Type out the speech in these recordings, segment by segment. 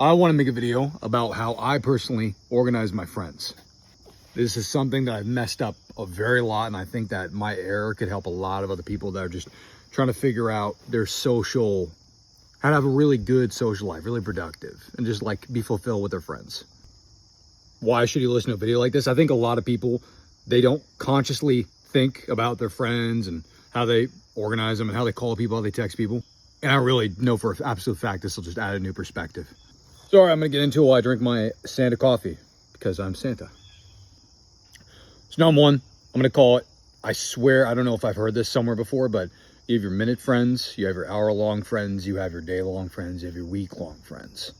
I want to make a video about how I personally organize my friends. This is something that I've messed up a very lot, and I think that my error could help a lot of other people that are just trying to figure out their how to have a really good social life, really productive, and just like be fulfilled with their friends. Why should you listen to a video like this? I think a lot of people, they don't consciously think about their friends and how they organize them and how they call people, how they text people. And I really know for an absolute fact this will just add a new perspective. So all right, I'm gonna get into it while I drink my Santa coffee because I'm Santa. So number one, I'm gonna call it, I swear, I don't know if I've heard this somewhere before, but you have your minute friends, you have your hour-long friends, you have your day-long friends, you have your week-long friends.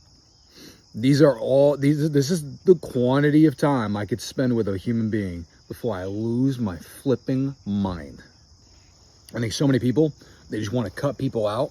This is the quantity of time I could spend with a human being before I lose my flipping mind. I think so many people, they just want to cut people out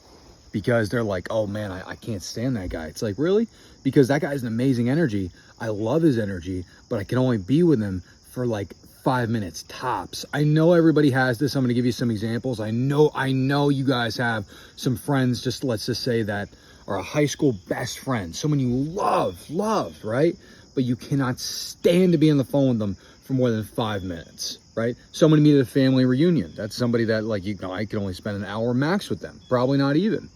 because they're like, oh man, I can't stand that guy. It's like, really? Because that guy's an amazing energy. I love his energy, but I can only be with him for like 5 minutes tops. I know everybody has this. I'm going to give you some examples. I know you guys have some friends, just let's just say that are a high school best friend, someone you love, right? But you cannot stand to be on the phone with them for more than 5 minutes, right? Someone you meet at a family reunion. That's somebody that like, I can only spend an hour max with them. Probably not even.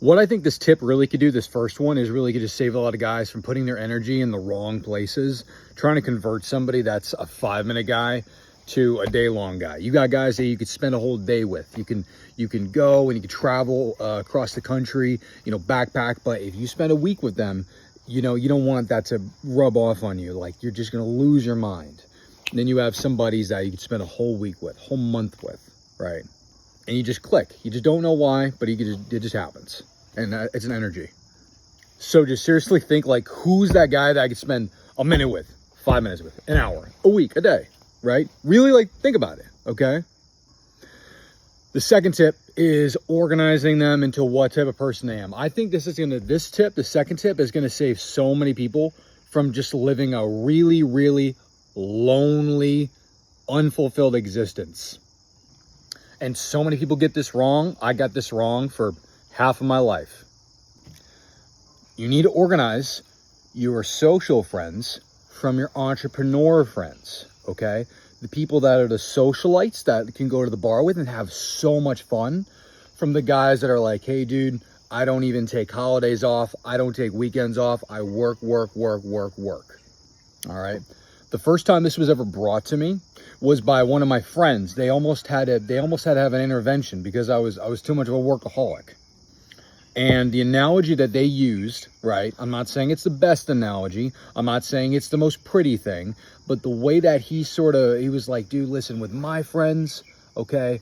What I think this tip really could do, this first one, is really could just save a lot of guys from putting their energy in the wrong places, trying to convert somebody that's a 5-minute guy to a day-long guy. You got guys that you could spend a whole day with. You can go and you can travel across the country, backpack. But if you spend a week with them, you don't want that to rub off on you. Like you're just gonna lose your mind. And then you have some buddies that you could spend a whole week with, whole month with, right? And you just click. You just don't know why, but it just happens. And it's an energy. So just seriously think like, who's that guy that I could spend a minute with, 5 minutes with, an hour, a week, a day, right? Really like think about it, okay? The second tip is organizing them into what type of person they am. I think the second tip is gonna save so many people from just living a really, really lonely, unfulfilled existence. And so many people get this wrong. I got this wrong for half of my life. You need to organize your social friends from your entrepreneur friends, okay? The people that are the socialites that can go to the bar with and have so much fun, from the guys that are like, hey dude, I don't even take holidays off. I don't take weekends off. I work. All right. The first time this was ever brought to me was by one of my friends. They almost had to have an intervention because I was too much of a workaholic. And the analogy that they used, right? I'm not saying it's the best analogy. I'm not saying it's the most pretty thing, but the way that he was like, dude, listen, with my friends, okay,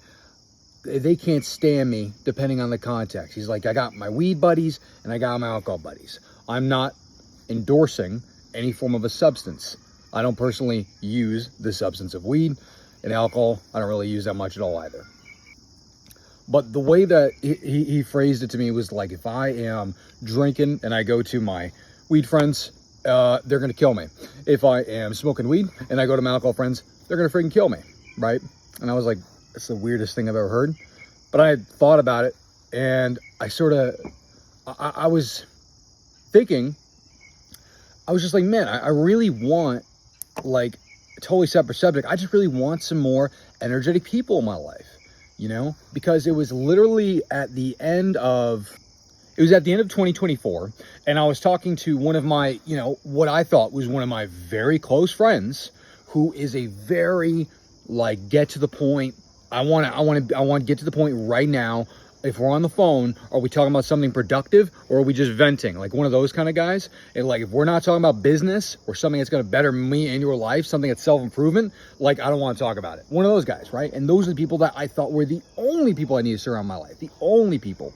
they can't stand me depending on the context. He's like, I got my weed buddies and I got my alcohol buddies. I'm not endorsing any form of a substance. I don't personally use the substance of weed and alcohol. I don't really use that much at all either. But the way that he phrased it to me was like, if I am drinking and I go to my weed friends, they're going to kill me. If I am smoking weed and I go to my alcohol friends, they're going to freaking kill me, right? And I was like, that's the weirdest thing I've ever heard. But I had thought about it, and I was thinking, I was just like, man, I really want, like, a totally separate subject. I just really want some more energetic people in my life. Because it was literally at the end of 2024. And I was talking to one of my, what I thought was one of my very close friends, who is a very like, get to the point. I want to get to the point right now. If we're on the phone, are we talking about something productive or are we just venting? Like one of those kind of guys. And like, if we're not talking about business or something that's going to better me and your life, something that's self-improvement, like I don't want to talk about it. One of those guys, right? And those are the people that I thought were the only people I need to surround my life. The only people.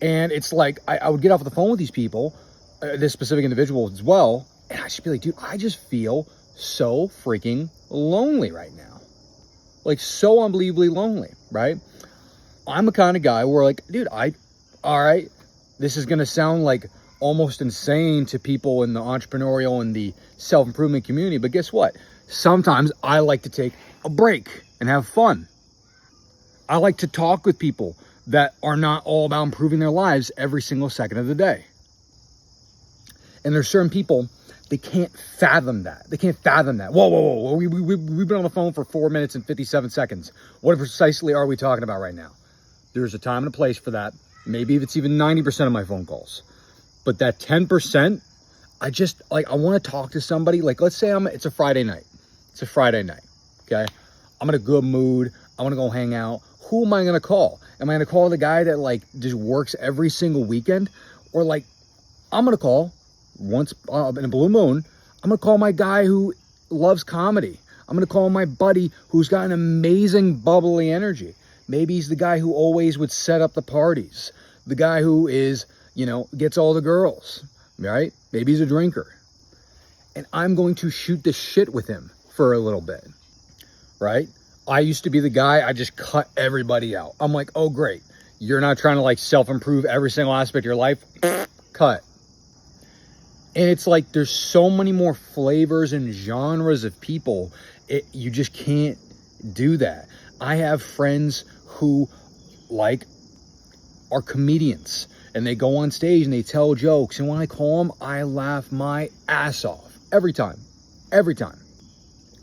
And it's like, I would get off the phone with these people, this specific individual as well. And I just be like, dude, I just feel so freaking lonely right now. Like so unbelievably lonely, right? I'm the kind of guy where like, dude, all right, this is going to sound like almost insane to people in the entrepreneurial and the self-improvement community. But guess what? Sometimes I like to take a break and have fun. I like to talk with people that are not all about improving their lives every single second of the day. And there's certain people, they can't fathom that. They can't fathom that. Whoa. We've been on the phone for 4 minutes and 57 seconds. What precisely are we talking about right now? There's a time and a place for that. Maybe if it's even 90% of my phone calls. But that 10%, I want to talk to somebody. Like, let's say it's a Friday night. It's a Friday night, okay? I'm in a good mood. I want to go hang out. Who am I going to call? Am I going to call the guy that, like, just works every single weekend? Or, like, I'm going to call once in a blue moon, I'm going to call my guy who loves comedy. I'm going to call my buddy who's got an amazing bubbly energy. Maybe he's the guy who always would set up the parties. The guy who is, gets all the girls, right? Maybe he's a drinker. And I'm going to shoot the shit with him for a little bit, right? I used to be the guy, I just cut everybody out. I'm like, oh, great. You're not trying to, like, self-improve every single aspect of your life? Cut. And it's like there's so many more flavors and genres of people. You just can't do that. I have friends who, like, are comedians. And they go on stage and they tell jokes. And when I call them, I laugh my ass off. Every time. Every time.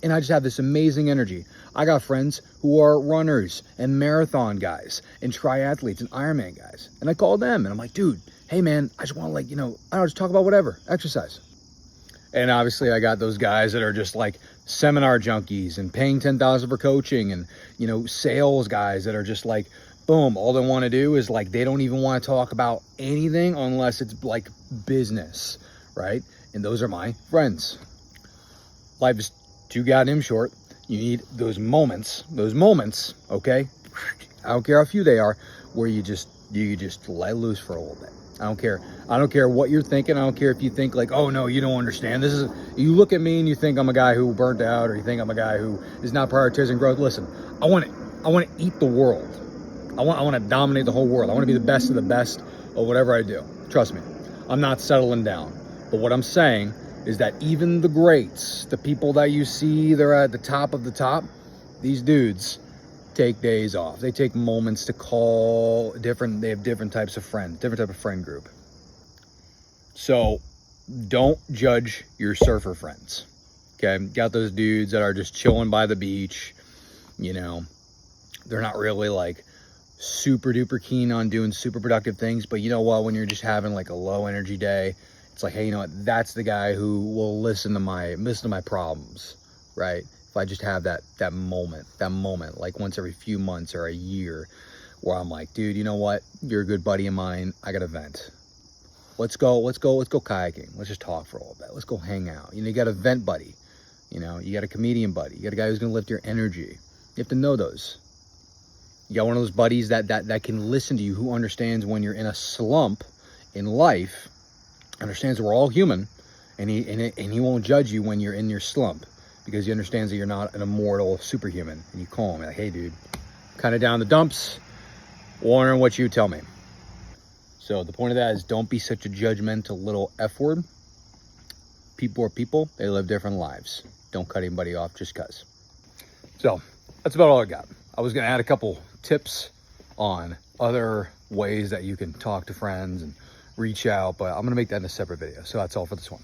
And I just have this amazing energy. I got friends who are runners and marathon guys and triathletes and Ironman guys. And I call them and I'm like, dude, hey man, I just want to, like, just talk about whatever, exercise. And obviously I got those guys that are just like seminar junkies and paying $10,000 for coaching and, sales guys that are just like, boom, all they want to do is, like, they don't even want to talk about anything unless it's like business, right? And those are my friends. Life is too goddamn short. You need those moments, okay? I don't care how few they are, where you just let loose for a little bit. I don't care what you're thinking. I don't care if you think like, oh no, you don't understand. You look at me and you think I'm a guy who burnt out, or you think I'm a guy who is not prioritizing growth. Listen, I want to eat the world. I want to dominate the whole world. I want to be the best of the best of whatever I do. Trust me, I'm not settling down. But what I'm saying is that even the greats, the people that you see, they're at the top of the top, these dudes take days off. They take moments to call they have different types of friends, different type of friend group. So don't judge your surfer friends. Okay. Got those dudes that are just chilling by the beach. They're not really like super duper keen on doing super productive things, but you know what, when you're just having like a low energy day, it's like, hey, you know what, that's the guy who will listen to my problems, right? If I just have that moment, like once every few months or a year, where I'm like, dude, you know what? You're a good buddy of mine. I got a vent. Let's go kayaking. Let's just talk for a little bit. Let's go hang out. You got a vent buddy. You got a comedian buddy. You got a guy who's going to lift your energy. You have to know those. You got one of those buddies that can listen to you, who understands when you're in a slump in life, understands that we're all human, and he won't judge you when you're in your slump, because he understands that you're not an immortal superhuman. And you call him like, hey dude, kind of down the dumps, wondering what you tell me. So the point of that is, don't be such a judgmental little F word. People are people. They live different lives. Don't cut anybody off just cause. So that's about all I got. I was going to add a couple tips on other ways that you can talk to friends and reach out, but I'm going to make that in a separate video. So that's all for this one.